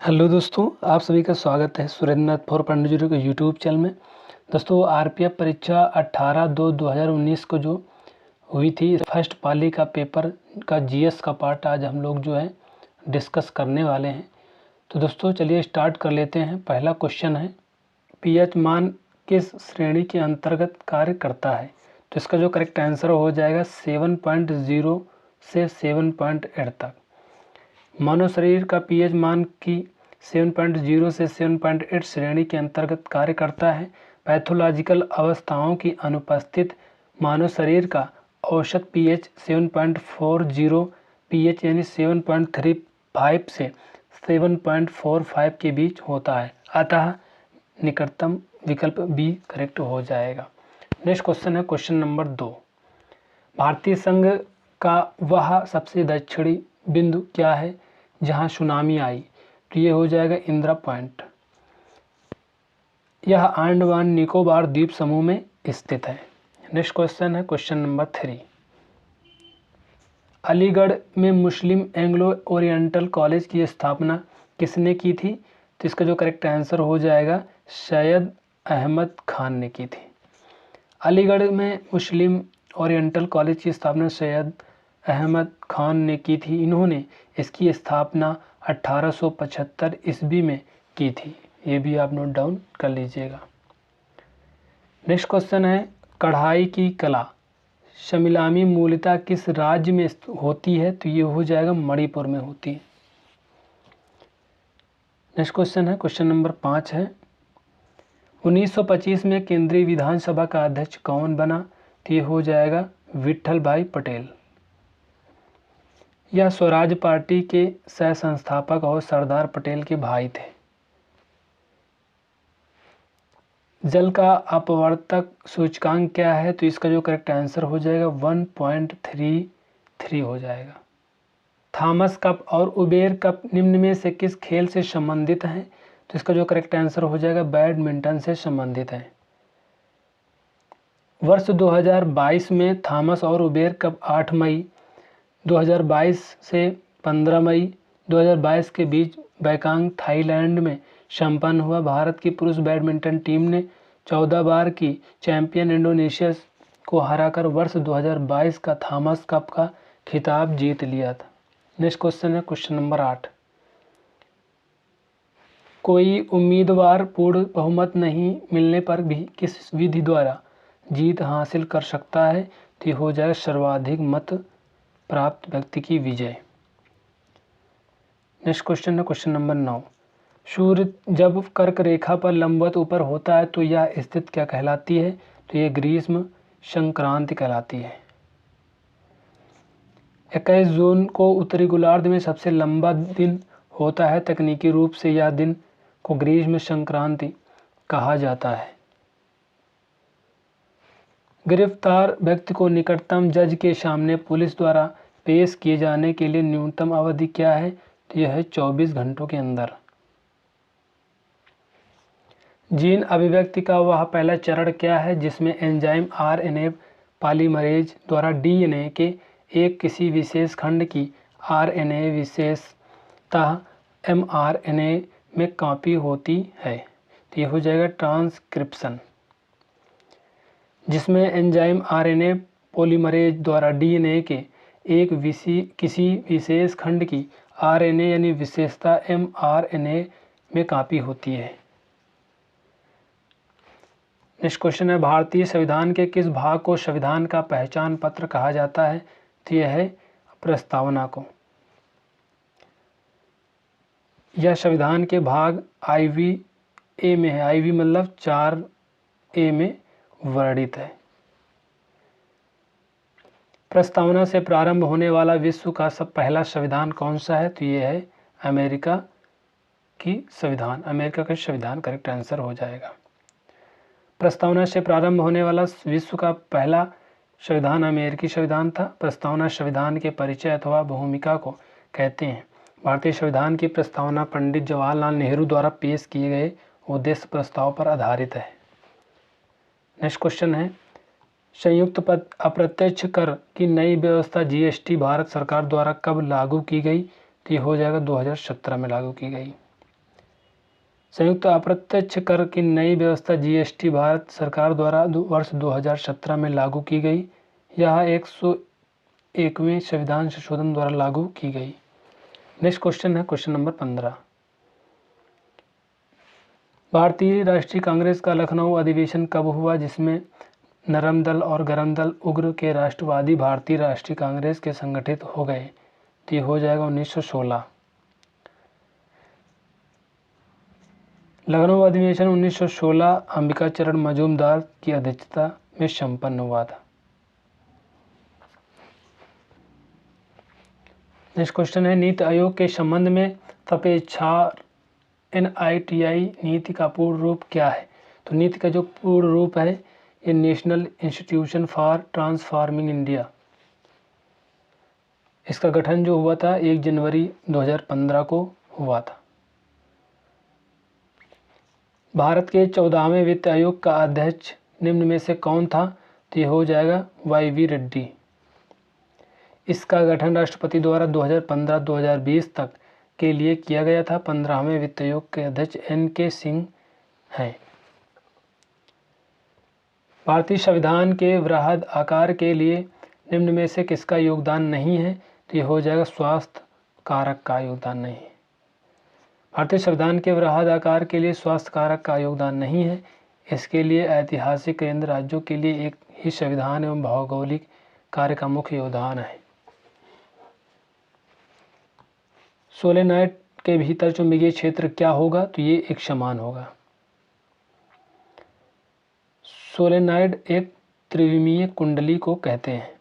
Hello दोस्तों, आप सभी का स्वागत है सुरेंद्रनाथ फॉर पंडित के यूट्यूब चैनल में। दोस्तों, आरपीएफ परीक्षा 18/2/2019 को जो हुई थी फर्स्ट पाली का पेपर का जीएस का पार्ट आज हम लोग जो है डिस्कस करने वाले हैं। तो दोस्तों चलिए स्टार्ट कर लेते हैं। पहला क्वेश्चन है, पीएच मान किस श्रेणी के अंतर्गत कार्य करता है? तो इसका जो करेक्ट आंसर हो जाएगा 7.0 से 7.8 तक। मानव शरीर का पीएच मान की 7.0 से 7.8 श्रेणी के अंतर्गत कार्य करता है। पैथोलॉजिकल अवस्थाओं की अनुपस्थित मानव शरीर का औसत पीएच 7.40 पीएच यानी 7.35 से 7.45 के बीच होता है, अतः निकटतम विकल्प बी करेक्ट हो जाएगा। नेक्स्ट क्वेश्चन है क्वेश्चन नंबर 2। भारतीय संघ का वह सबसे दक्षिणी बिंदु क्या है जहां सुनामी आई? तो ये हो जाएगा इंदिरा पॉइंट। यह अंडमान निकोबार द्वीप समूह में स्थित है। नेक्स्ट क्वेश्चन है क्वेश्चन नंबर 3। अलीगढ़ में मुस्लिम एंग्लो ओरिएंटल कॉलेज की स्थापना किसने की थी? तो इसका जो करेक्ट आंसर हो जाएगा सैयद अहमद खान ने की थी। अलीगढ़ में मुस्लिम ओरिएंटल कॉलेज की स्थापना सैयद अहमद खान ने की थी। इन्होंने इसकी स्थापना 1875 ईस्वी में की थी। ये भी आप नोट डाउन कर लीजिएगा। नेक्स्ट क्वेश्चन है, कढ़ाई की कला शमिलामी मूलतः किस राज्य में होती है? तो ये हो जाएगा मणिपुर में होती है। नेक्स्ट क्वेश्चन है क्वेश्चन नंबर 5 है, 1925 में केंद्रीय विधानसभा का अध्यक्ष कौन बना? तो ये हो जाएगा विट्ठल भाई पटेल। यह स्वराज पार्टी के सह संस्थापक और सरदार पटेल के भाई थे। जल का अपवर्तक सूचकांक क्या है? तो इसका जो करेक्ट आंसर हो जाएगा 1.33 हो जाएगा। थॉमस कप और उबेर कप निम्न में से किस खेल से संबंधित हैं? तो इसका जो करेक्ट आंसर हो जाएगा बैडमिंटन से संबंधित है। वर्ष 2022 में थॉमस और उबेर कप 8 मई 2022 से 15 मई 2022 के बीच बैंकॉक थाईलैंड में संपन्न हुआ। भारत की पुरुष बैडमिंटन टीम ने 14 बार की चैंपियन इंडोनेशिया को हराकर वर्ष 2022 का थॉमस कप का खिताब जीत लिया था। नेक्स्ट क्वेश्चन है क्वेश्चन नंबर 8। कोई उम्मीदवार पूर्ण बहुमत नहीं मिलने पर भी किस विधि द्वारा जीत हासिल कर सकता है? तो ये हो जाएगा सर्वाधिक मत प्राप्त व्यक्ति की विजय। नेक्स्ट क्वेश्चन है क्वेश्चन नंबर 9। सूर्य जब कर्क रेखा पर लंबवत ऊपर होता है तो यह स्थिति क्या कहलाती है? तो ये ग्रीष्म संक्रांति कहलाती है। 21 जून को उत्तरी गोलार्ध में सबसे लंबा दिन होता है। तकनीकी रूप से यह दिन को ग्रीष्म संक्रांति कहा जाता है। गिरफ्तार व्यक्ति को निकटतम जज के सामने पुलिस द्वारा पेश किए जाने के लिए न्यूनतम अवधि क्या है? तो यह है 24 घंटों के अंदर। जीन अभिव्यक्ति का वह पहला चरण क्या है जिसमें एंजाइम आरएनए पॉलीमरेज द्वारा डीएनए के एक किसी विशेष खंड की आरएनए विशेषतः एमआरएनए में कॉपी होती है? तो यह हो जाएगा ट्रांसक्रिप्शन। जिसमें एंजाइम आरएनए पॉलीमरेज द्वारा डीएनए के एक किसी विशेष खंड की आरएनए यानी विशेषता एमआरएनए में कॉपी होती है। नेक्स्ट क्वेश्चन है, भारतीय संविधान के किस भाग को संविधान का पहचान पत्र कहा जाता है? तो यह है प्रस्तावना को। यह संविधान के भाग IV-A में है। IV मतलब 4A में वर्णित है। प्रस्तावना से प्रारंभ होने वाला विश्व का पहला संविधान कौन सा है? तो ये है अमेरिका की संविधान। अमेरिका का संविधान करेक्ट आंसर हो जाएगा। प्रस्तावना से प्रारंभ होने वाला विश्व का पहला संविधान अमेरिकी संविधान था। प्रस्तावना संविधान के परिचय अथवा भूमिका को कहते हैं। भारतीय संविधान की प्रस्तावना पंडित जवाहरलाल नेहरू द्वारा पेश किए गए उद्देश्य प्रस्ताव पर आधारित है। नेक्स्ट क्वेश्चन है, संयुक्त अप्रत्यक्ष कर की नई व्यवस्था जीएसटी भारत सरकार द्वारा कब लागू की गई? तो ये हो जाएगा 2017 में लागू की गई। संयुक्त अप्रत्यक्ष कर की नई व्यवस्था जीएसटी भारत सरकार द्वारा वर्ष 2017 में लागू की गई। यह 101वें संविधान संशोधन द्वारा लागू की गई। नेक्स्ट क्वेश्चन है क्वेश्चन नंबर 15। भारतीय राष्ट्रीय कांग्रेस का लखनऊ अधिवेशन कब हुआ, जिसमें नरम दल और गरम दल उग्र के राष्ट्रवादी भारतीय राष्ट्रीय कांग्रेस के संगठित हो गए? तो ये हो जाएगा 1916। लखनऊ अधिवेशन 1916 अंबिका चरण मजूमदार की अध्यक्षता में संपन्न हुआ था। नेक्स्ट क्वेश्चन है नीति आयोग के संबंध में सापेक्षार NITI नीति का पूर्ण रूप क्या है? तो नीति का जो पूर्ण रूप है ये national institution for transforming India. इसका गठन जो हुआ था 1 जनवरी 2015 को हुआ था। भारत के 14वें वित्त आयोग का अध्यक्ष निम्न में से कौन था? तो ये हो जाएगा YV रेड्डी। इसका गठन राष्ट्रपति द्वारा 2015-2020 तक के लिए किया गया था। 15वें वित्त आयोग के अध्यक्ष NK सिंह हैं। भारतीय संविधान के वृहद आकार के लिए निम्न में से किसका योगदान नहीं है? तो ये हो जाएगा स्वास्थ्य कारक का योगदान नहीं है। भारतीय संविधान के वृहद आकार के लिए स्वास्थ्य कारक का योगदान नहीं है। इसके लिए ऐतिहासिक केंद्र राज्यों के लिए एक ही संविधान एवं भौगोलिक कार्य का मुख्य योगदान है। सोलेनॉइड के भीतर चुंबकीय क्षेत्र क्या होगा? तो ये एक समान होगा। सोलेनॉइड एक त्रिविमीय कुंडली को कहते हैं।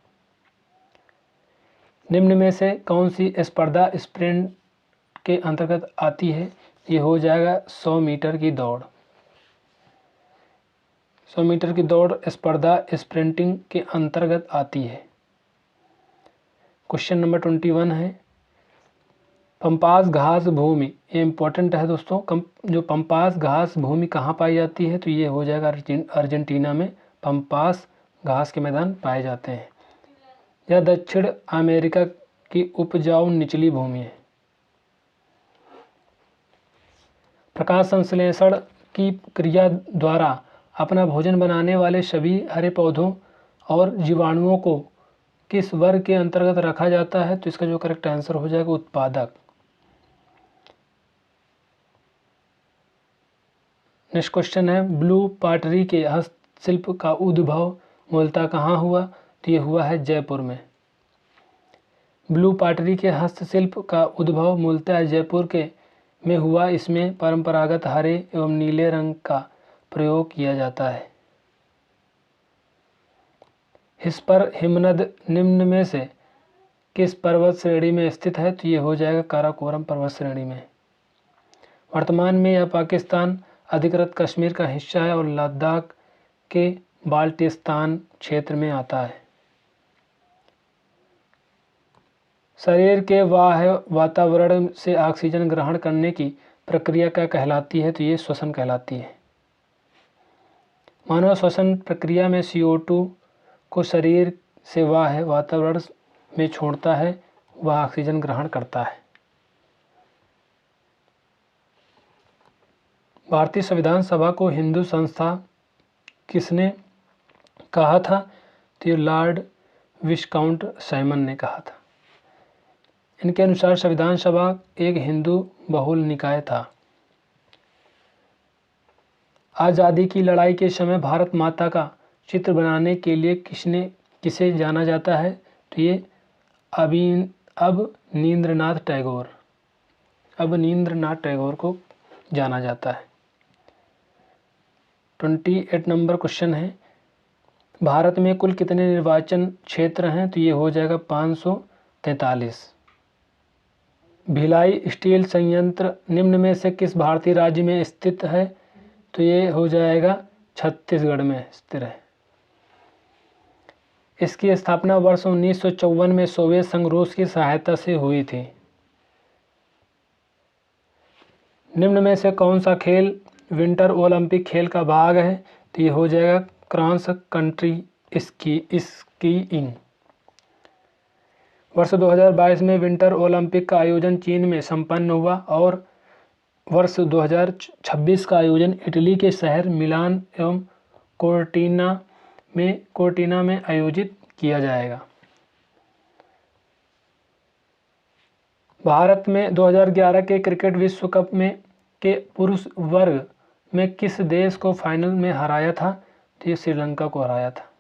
निम्न में से कौन सी स्पर्धा स्प्रिंट के अंतर्गत आती है? ये हो जाएगा 100 मीटर की दौड़। 100 मीटर की दौड़ स्पर्धा स्प्रिंटिंग के अंतर्गत आती है। क्वेश्चन नंबर 21 है पंपास घास भूमि, ये इम्पोर्टेंट है दोस्तों। जो पंपास घास भूमि कहाँ पाई जाती है? तो ये हो जाएगा अर्जेंटीना में पंपास घास के मैदान पाए जाते हैं। यह दक्षिण अमेरिका की उपजाऊ निचली भूमि है। प्रकाश संश्लेषण की क्रिया द्वारा अपना भोजन बनाने वाले सभी हरे पौधों और जीवाणुओं को किस वर्ग के अंतर्गत रखा जाता है? तो इसका जो करेक्ट आंसर हो जाएगा उत्पादक। नेक्स्ट क्वेश्चन है ब्लू पॉटरी के हस्तशिल्प का उद्भव मूलतः कहाँ हुआ? तो ये हुआ है जयपुर में। ब्लू पॉटरी के हस्तशिल्प का उद्भव मूलतः जयपुर के में हुआ। इसमें परंपरागत हरे एवं नीले रंग का प्रयोग किया जाता है। इस पर हिमनद निम्न में से किस पर्वत श्रेणी में स्थित है? तो ये हो जाएगा काराकोरम पर्वत श्रेणी में। वर्तमान में यह पाकिस्तान अधिकृत कश्मीर का हिस्सा है और लद्दाख के बाल्टिस्तान क्षेत्र में आता है। शरीर के बाह्य वातावरण से ऑक्सीजन ग्रहण करने की प्रक्रिया क्या कहलाती है? तो ये श्वसन कहलाती है। मानव श्वसन प्रक्रिया में CO2 को शरीर से बाह्य वातावरण में छोड़ता है, वह ऑक्सीजन ग्रहण करता है। भारतीय संविधान सभा को हिंदू संस्था किसने कहा था? तो ये लॉर्ड विस्काउंट साइमन ने कहा था। इनके अनुसार संविधान सभा एक हिंदू बहुल निकाय था। आज़ादी की लड़ाई के समय भारत माता का चित्र बनाने के लिए किसे जाना जाता है? तो ये अवनींद्रनाथ टैगोर को जाना जाता है। 28 नंबर क्वेश्चन है भारत में कुल कितने निर्वाचन क्षेत्र हैं? तो ये हो जाएगा 543। भिलाई स्टील संयंत्र निम्न में से किस भारतीय राज्य में स्थित है? तो ये हो जाएगा छत्तीसगढ़ में स्थित है। इसकी स्थापना वर्ष 1954 में सोवियत संघ रूस की सहायता से हुई थी। निम्न में से कौन सा खेल विंटर ओलंपिक खेल का भाग है? तो ये हो जाएगा क्रॉस कंट्री स्कीइंग। वर्ष 2022 में विंटर ओलंपिक का आयोजन चीन में संपन्न हुआ और वर्ष 2026 का आयोजन इटली के शहर मिलान एवं कोर्टिना में आयोजित किया जाएगा। भारत में 2011 के क्रिकेट विश्व कप में के पुरुष वर्ग में किस देश को फाइनल में हराया था? तो ये श्रीलंका को हराया था।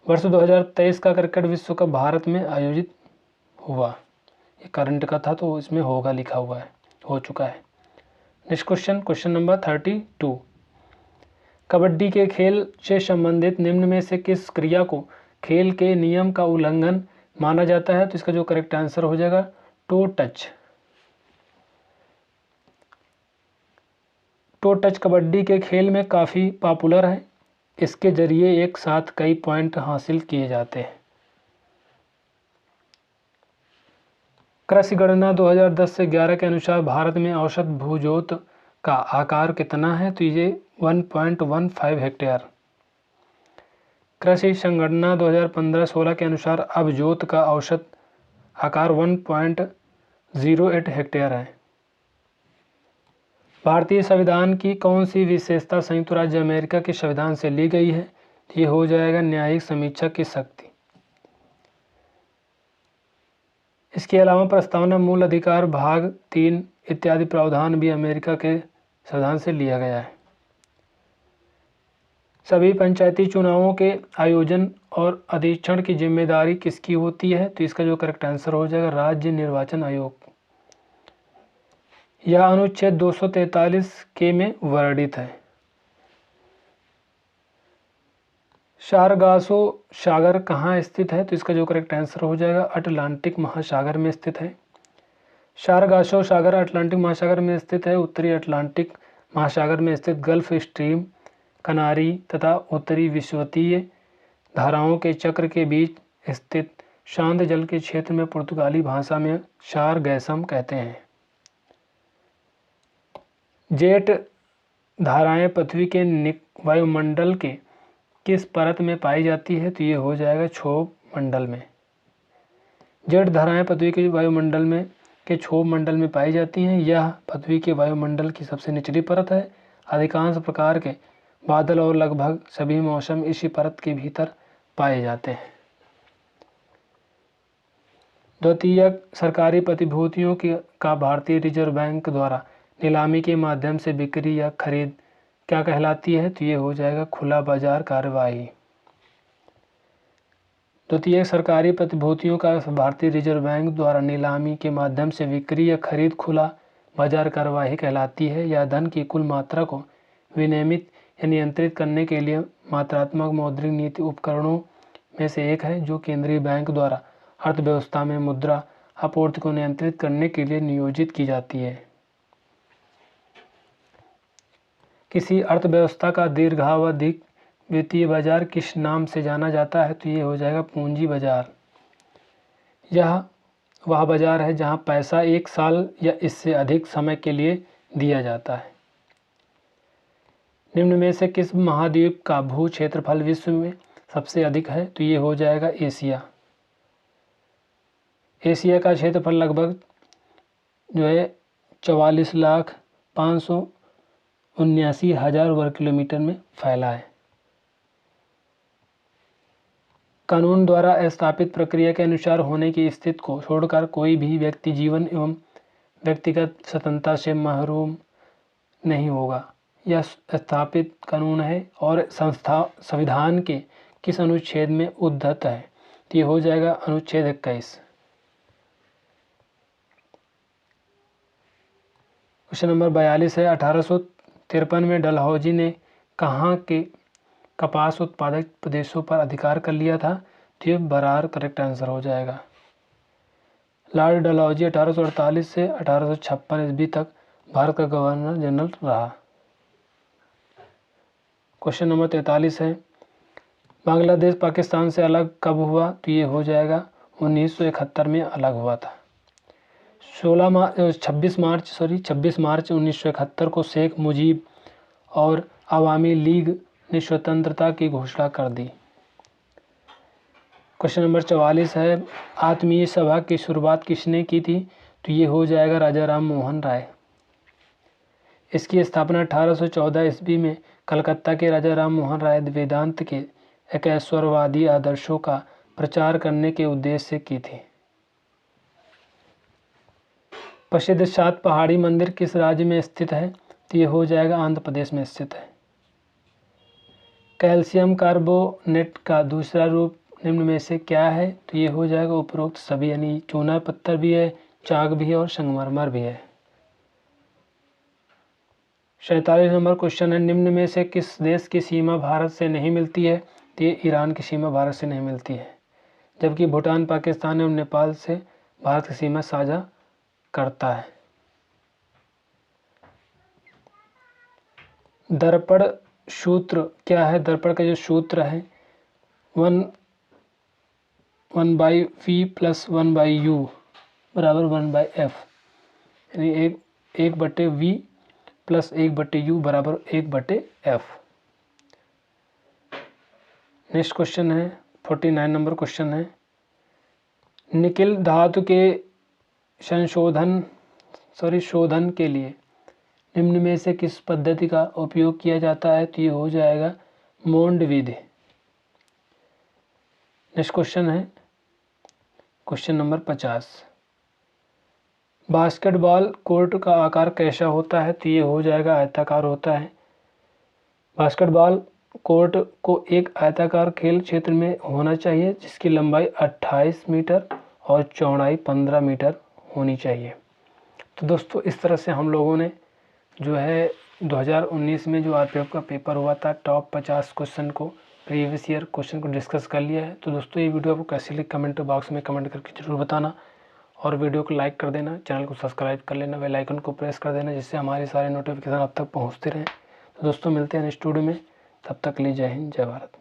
वर्ष 2023 का क्रिकेट विश्व कप भारत में आयोजित हुआ। ये करंट का था तो इसमें होगा लिखा हुआ है, हो चुका है। Next question number 32। कबड्डी के खेल से संबंधित निम्न में से किस क्रिया को खेल के नियम का उल्लंघन माना जाता है? तो इसका जो करेक्ट आंसर हो जाएगा to touch. To touch kabaddi के खेल में काफ़ी पॉपुलर है। इसके जरिए एक साथ कई पॉइंट हासिल किए जाते हैं। कृषि गणना 2010 से 11 के अनुसार भारत में औसत भूजोत का आकार कितना है? तो ये 1.15 हेक्टेयर। कृषि संगणना 2015-16 के अनुसार अब जोत का औसत आकार 1.08 हेक्टेयर है। भारतीय संविधान की कौन सी विशेषता संयुक्त राज्य अमेरिका के संविधान से ली गई है? ये हो जाएगा न्यायिक समीक्षा की शक्ति। इसके अलावा प्रस्तावना मूल अधिकार भाग 3 इत्यादि प्रावधान भी अमेरिका के संविधान से लिया गया है। सभी पंचायती चुनावों के आयोजन और अधीक्षण की जिम्मेदारी किसकी होती है? तो इसका जो करेक्ट आंसर हो जाएगा राज्य निर्वाचन आयोग। यह अनुच्छेद 243 के में वर्णित है। सारगासो सागर कहाँ स्थित है? तो इसका जो करेक्ट आंसर हो जाएगा अटलांटिक महासागर में स्थित है। सारगासो सागर अटलांटिक महासागर में स्थित है। उत्तरी अटलांटिक महासागर में स्थित गल्फ स्ट्रीम, कनारी तथा उत्तरी विषुवतीय धाराओं के चक्र के बीच स्थित शांत जल के क्षेत्र में पुर्तगाली भाषा में सारगैसम कहते हैं। जेट धाराएं पृथ्वी के वायुमंडल के किस परत में पाई जाती है? तो ये हो जाएगा क्षोभ मंडल में। जेट धाराएं पृथ्वी के वायुमंडल में के क्षोभ मंडल में पाई जाती हैं। यह पृथ्वी के वायुमंडल की सबसे निचली परत है। अधिकांश प्रकार के बादल और लगभग सभी मौसम इसी परत के भीतर पाए जाते हैं। द्वितीयक सरकारी प्रतिभूतियों का भारतीय रिजर्व बैंक द्वारा नीलामी के माध्यम से बिक्री या खरीद क्या कहलाती है? तो ये हो जाएगा खुला बाजार कार्यवाही। द्वितीयक सरकारी प्रतिभूतियों का भारतीय रिजर्व बैंक द्वारा नीलामी के माध्यम से बिक्री या खरीद खुला बाजार कार्यवाही कहलाती है। यह धन की कुल मात्रा को विनियमित या नियंत्रित करने के लिए मात्रात्मक मौद्रिक नीति उपकरणों में से एक है, जो केंद्रीय बैंक द्वारा अर्थव्यवस्था में मुद्रा आपूर्ति को नियंत्रित करने के लिए नियोजित की जाती है। किसी अर्थव्यवस्था का दीर्घावधिक वित्तीय बाजार किस नाम से जाना जाता है? तो ये हो जाएगा पूंजी बाजार। यह वह बाजार है जहां पैसा एक साल या इससे अधिक समय के लिए दिया जाता है। निम्न में से किस महाद्वीप का भू क्षेत्रफल विश्व में सबसे अधिक है? तो ये हो जाएगा एशिया। एशिया का क्षेत्रफल लगभग जो है 44,579,000 वर्ग किलोमीटर में फैला है। कानून द्वारा स्थापित प्रक्रिया के अनुसार होने की स्थिति को छोड़कर कोई भी व्यक्ति जीवन एवं व्यक्तिगत स्वतंत्रता से महरूम नहीं होगा। यह स्थापित कानून है और संविधान के किस अनुच्छेद में उद्धृत है? तो ये हो जाएगा अनुच्छेद 21। क्वेश्चन नंबर 42 है। 1853 में डलहौजी ने कहाँ के कपास उत्पादक प्रदेशों पर अधिकार कर लिया था? तो ये बरार करेक्ट आंसर हो जाएगा। लॉर्ड डलहौजी 1848 से 1856 ईस्वी तक भारत का गवर्नर जनरल रहा। क्वेश्चन नंबर 43 है। बांग्लादेश पाकिस्तान से अलग कब हुआ? तो ये हो जाएगा 1971 में अलग हुआ था। 26 मार्च 1971 को शेख मुजीब और अवामी लीग ने स्वतंत्रता की घोषणा कर दी। क्वेश्चन नंबर 44 है। आत्मीय सभा की शुरुआत किसने की थी? तो ये हो जाएगा राजा राम मोहन राय। इसकी स्थापना 1814 ईस्वी में कलकत्ता के राजा राम मोहन राय वेदांत के एकेश्वरवादी आदर्शों का प्रचार करने के उद्देश्य से की थी। प्रसिद्ध 7 पहाड़ी मंदिर किस राज्य में स्थित है? तो ये हो जाएगा आंध्र प्रदेश में स्थित है। कैल्शियम कार्बोनेट का दूसरा रूप निम्न में से क्या है? तो ये हो जाएगा उपरोक्त सभी, यानी चूना पत्थर भी है, चाक भी है और संगमरमर भी है। 47 नंबर क्वेश्चन है, निम्न में से किस देश की सीमा भारत से नहीं मिलती है? तो ये ईरान की सीमा भारत से नहीं मिलती है, जबकि भूटान, पाकिस्तान एवं नेपाल से भारत की सीमा साझा करता है। दर्पण सूत्र क्या है? दर्पण का जो सूत्र है 1/v + 1/u बराबर 1/f, यानी 1/v + 1/u बराबर 1/f। नेक्स्ट क्वेश्चन है 49 नंबर क्वेश्चन है, निकिल धातु के शोधन के लिए निम्न में से किस पद्धति का उपयोग किया जाता है? तो ये हो जाएगा मोंड विधि। नेक्स्ट क्वेश्चन है क्वेश्चन नंबर 50, बास्केटबॉल कोर्ट का आकार कैसा होता है? तो ये हो जाएगा आयताकार होता है। बास्केटबॉल कोर्ट को एक आयताकार खेल क्षेत्र में होना चाहिए जिसकी लंबाई 28 मीटर और चौड़ाई 15 मीटर होनी चाहिए। तो दोस्तों इस तरह से हम लोगों ने जो है 2019 में जो आरपीएफ का पेपर हुआ था टॉप 50 क्वेश्चन को, प्रीवियस ईयर क्वेश्चन को डिस्कस कर लिया है। तो दोस्तों ये वीडियो आपको कैसी लगी कमेंट बॉक्स में कमेंट करके जरूर बताना, और वीडियो को लाइक कर देना, चैनल को सब्सक्राइब कर लेना, बेल आइकन को प्रेस कर देना, जिससे हमारे सारे नोटिफिकेशन आप तक पहुँचते रहें। तो दोस्तों मिलते हैं नेक्स्ट वीडियो में, तब तक के लिए जय हिंद, जय भारत।